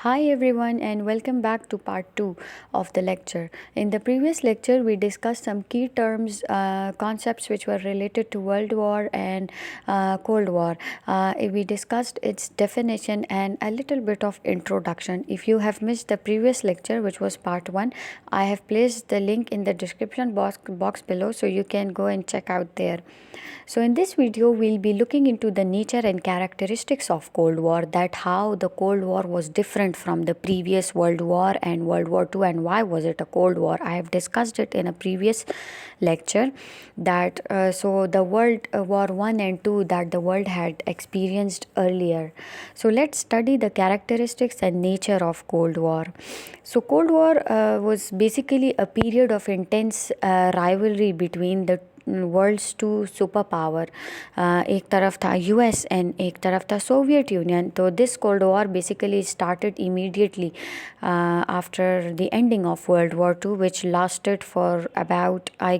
Hi everyone and welcome back to part 2 of the lecture. In the previous lecture we discussed some key terms, concepts which were related to World War and Cold War. We discussed its definition and a little bit of introduction. If you have missed the previous lecture, which was part 1, I have placed the link in the description box below, so you can go and check out there. So in this video we'll be looking into the nature and characteristics of Cold War, that how the Cold War was different from the previous World War and World War II, and why was it a Cold War. I have discussed it in a previous lecture, that so the World War 1 and 2 that the world had experienced earlier. So let's study the characteristics and nature of Cold War. So Cold War was basically a period of intense rivalry between the world's two super power. एक तरफ था US and एक तरफ था Soviet Union. तो this cold war basically started immediately after the ending of world war two, which lasted for about I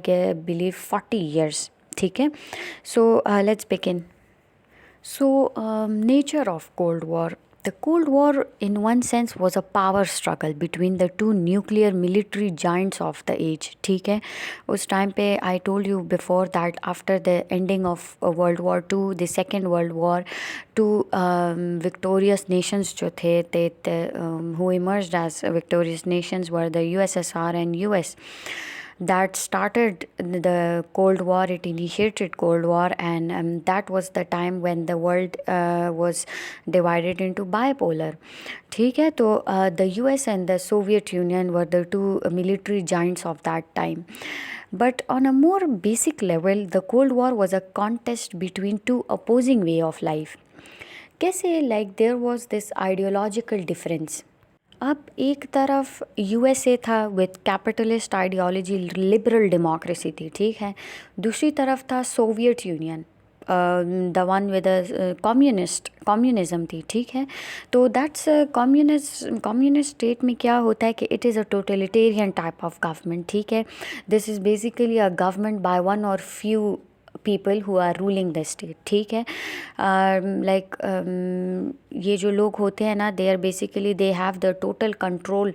believe 40 years. ठीक है, so let's begin. So, nature of Cold War. The Cold War, in one sense, was a power struggle between the two nuclear military giants of the age. ठीक है, उस time पे I told you before that after the ending of World War II, the Second World War, two victorious nations जो थे, who emerged as victorious nations were the USSR and US. That started the Cold War. It initiated Cold War, and that was the time when the world was divided into bipolar. ठीक है, तो the US and the Soviet Union were the two military giants of that time. But on a more basic level, the Cold War was a contest between two opposing way of life. कैसे, like there was this ideological difference. अब एक तरफ USA था with capitalist ideology, liberal democracy थी. ठीक है, दूसरी तरफ था Soviet union, the one with communism थी. ठीक है, तो दैट्स कम्युनिस्ट स्टेट में क्या होता है कि it is a totalitarian type of government. ठीक है, this is basically a government by one और few people who are ruling the state. ठीक है, like ये जो लोग होते हैं ना, they are basically they have the total control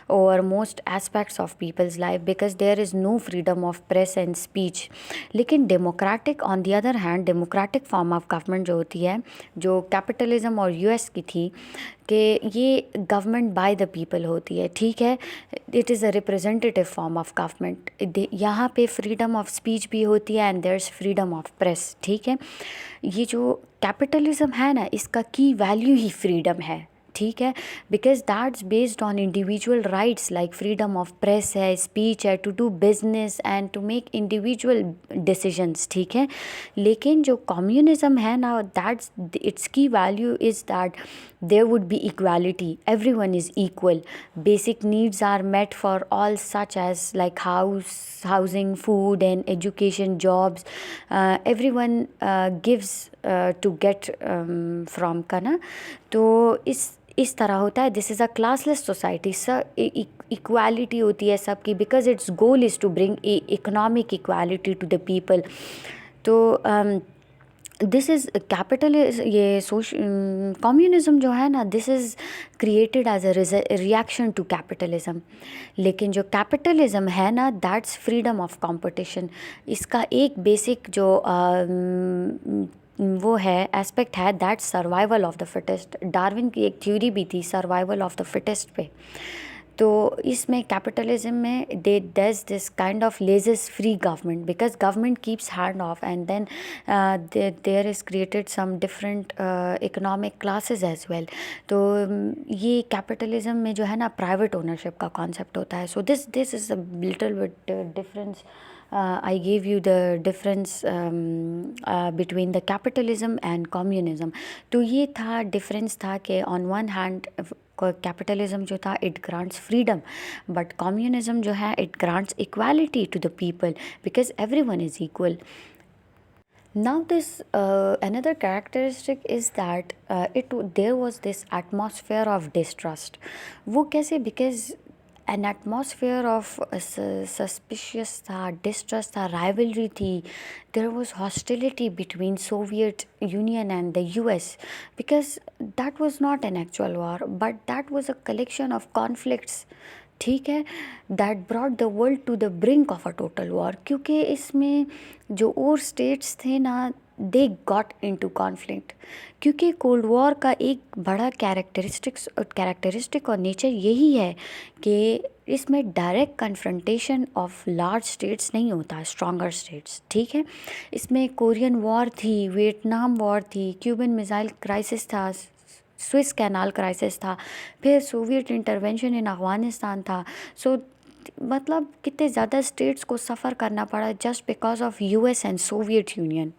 over most aspects of people's life because there is no freedom of press and speech. लेकिन democratic on the other hand, democratic form of government जो होती है, जो capitalism और US की थी, कि ये गवर्नमेंट बाय द पीपल होती है. ठीक है, it is a representative form of government. यहाँ पे फ्रीडम ऑफ स्पीच भी होती है and there is freedom of press. ठीक है, ये जो कैपिटलिज्म है ना, इसका की वैल्यू ही फ्रीडम है. ठीक है, because that's based on individual rights like freedom of press है, स्पीच है, to do business and to make individual decisions. ठीक है, लेकिन जो कम्युनिज्म है ना, that's its key value is that there would be equality, everyone is equal, basic needs are met for all, such as like housing, food and education, jobs, everyone gives to get from kana. तो इस तरह होता है. This is a classless society. Equality होती है सबकी, because its goal is to bring economic equality to the people. तो this is capital, ये कम्युनिज़म जो है ना, this is created as a reaction to capitalism. लेकिन जो कैपिटलिज़म है ना, दैट्स फ्रीडम ऑफ कंपटीशन. इसका एक बेसिक जो वो है एस्पेक्ट है, that survival of the fittest. Darwin की एक थ्योरी भी थी सर्वाइवल ऑफ द फिटेस्ट पे. तो इसमें कैपिटलिज्म में they does this kind of laissez faire government, because government keeps hand off and then there is created some different economic classes as well. तो ये कैपिटलिज्म में जो है ना, प्राइवेट ओनरशिप का कॉन्सेप्ट होता है. So this is a little bit difference. I gave you the difference between the capitalism and communism. तो ये था डिफरेंस था कि on one hand कैपिटलिज्म जो था it grants freedom, but communism जो है it grants equality to the people because everyone is equal. Now this another characteristic is that there was this atmosphere of distrust. वो कैसे? Because an atmosphere of suspicious था, distrust था, rivalry थी. There was hostility between Soviet Union and the US, because that was not an actual war, but that was a collection of conflicts. ठीक है, that brought the world to the brink of a total war, क्योंकि इसमें जो और states थे ना, they got into conflict. क्योंकि cold war का एक बड़ा कैरेक्टरिस्टिक और नेचर यही है कि इसमें direct confrontation of large states नहीं होता, स्ट्रॉन्गर स्टेट्स. ठीक है, इसमें कोरियन वॉर थी, वियतनाम वॉर थी, क्यूबन मिसाइल क्राइसिस था, स्विस कैनाल क्राइसिस था, फिर सोवियत इंटरवेंशन इन अफ़गानिस्तान था. सो मतलब कितने ज़्यादा स्टेट्स को सफ़र करना पड़ा just because of US and Soviet union.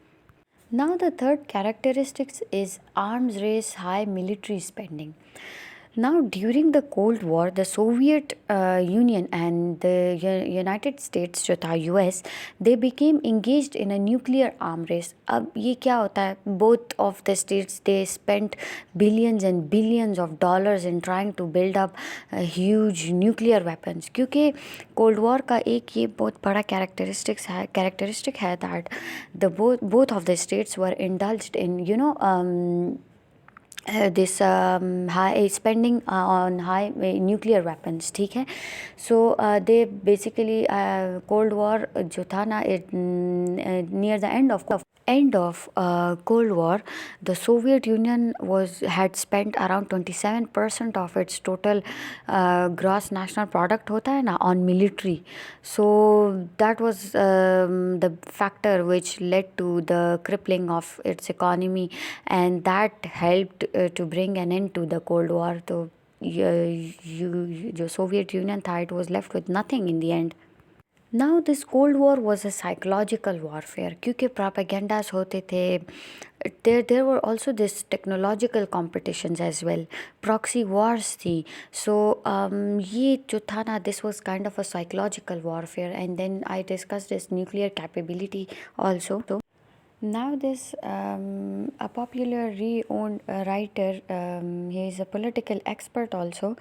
Now, the third characteristics is arms race, high military spending. Now, during the Cold War, the Soviet Union and the United States, जो था US, they became engaged in a nuclear arm race. अब ये क्या होता है? Both of the states, they spent billions and billions of dollars in trying to build up huge nuclear weapons. क्योंकि Cold War का एक ये बहुत बड़ा characteristic है that the both of the states were indulged in, this high spending on high nuclear weapons. ठीक है, so they basically Cold War जो था ना, near the end of Cold War, the Soviet Union had spent around 27% of its total gross national product होता है ना, on military. So that was the factor which led to the crippling of its economy, and that helped to bring an end to the Cold War. तो जो Soviet Union था, it was left with nothing in the end. Now this Cold War was a psychological warfare, क्योंकि propagandas होते थे. There were also this technological competitions as well, proxy wars थी. So ये जो था ना, this was kind of a psychological warfare. And then I discussed this nuclear capability also. Now this a popular renowned writer, he is a political expert also.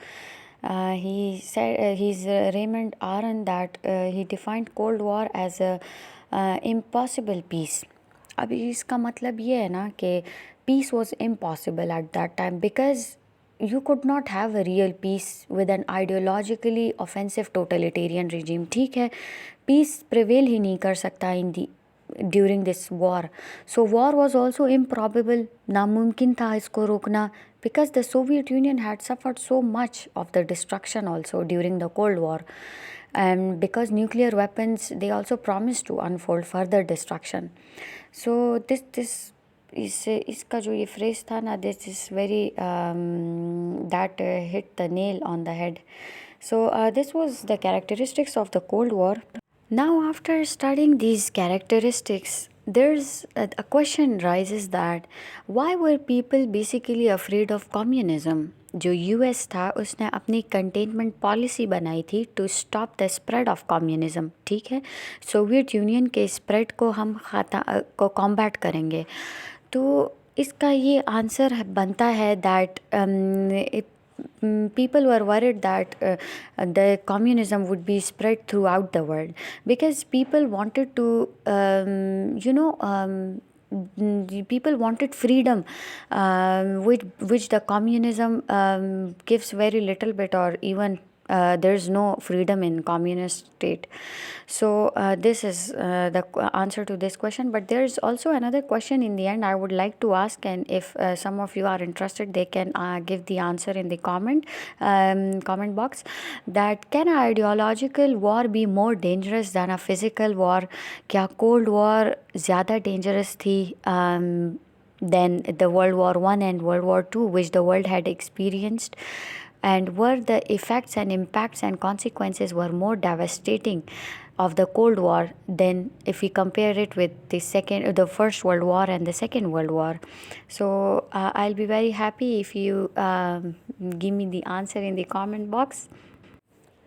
He said he's Raymond Aron, that he defined Cold War as a impossible peace. अभी इसका मतलब ये है ना कि peace was impossible at that time, because you could not have a real peace with an ideologically offensive totalitarian regime. ठीक है, peace prevail ही नहीं कर सकता during this war. So war was also improbable, नामुमकिन था इसको रोकना, because the Soviet Union had suffered so much of the destruction also during the Cold War. And because nuclear weapons, they also promised to unfold further destruction. So this इसका जो ये phrase था ना, this is very that hit the nail on the head. So this was the characteristics of the Cold War. Now, after studying these characteristics, there's a question rises that why were people basically afraid of communism? जो US था, उसने अपनी containment policy बनाई थी to stop the spread of communism. ठीक है, Soviet union के spread को हम कॉम्बैट करेंगे. तो इसका ये आंसर बनता है that people were worried that the communism would be spread throughout the world, because people wanted to people wanted freedom, which the communism gives very little bit, or even there's no freedom in communist state. So this is the answer to this question. But there's also another question in the end I would like to ask, and if some of you are interested, they can give the answer in the comment box, that can an ideological war be more dangerous than a physical war? क्या Cold War ज़्यादा dangerous थी than the World War I and World War II, which the world had experienced? And were the effects and impacts and consequences were more devastating of the Cold War than if we compare it with the First World War and the Second World War? So I'll be very happy if you give me the answer in the comment box.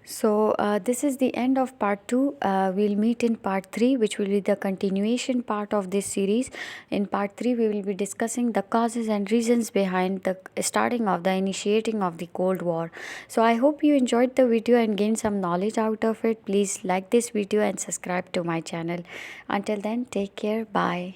So, this is the end of part 2. We'll meet in part 3, which will be the continuation part of this series. In part 3, we will be discussing the causes and reasons behind the starting of the initiating of the Cold War. So, I hope you enjoyed the video and gained some knowledge out of it. Please like this video and subscribe to my channel. Until then, take care. Bye.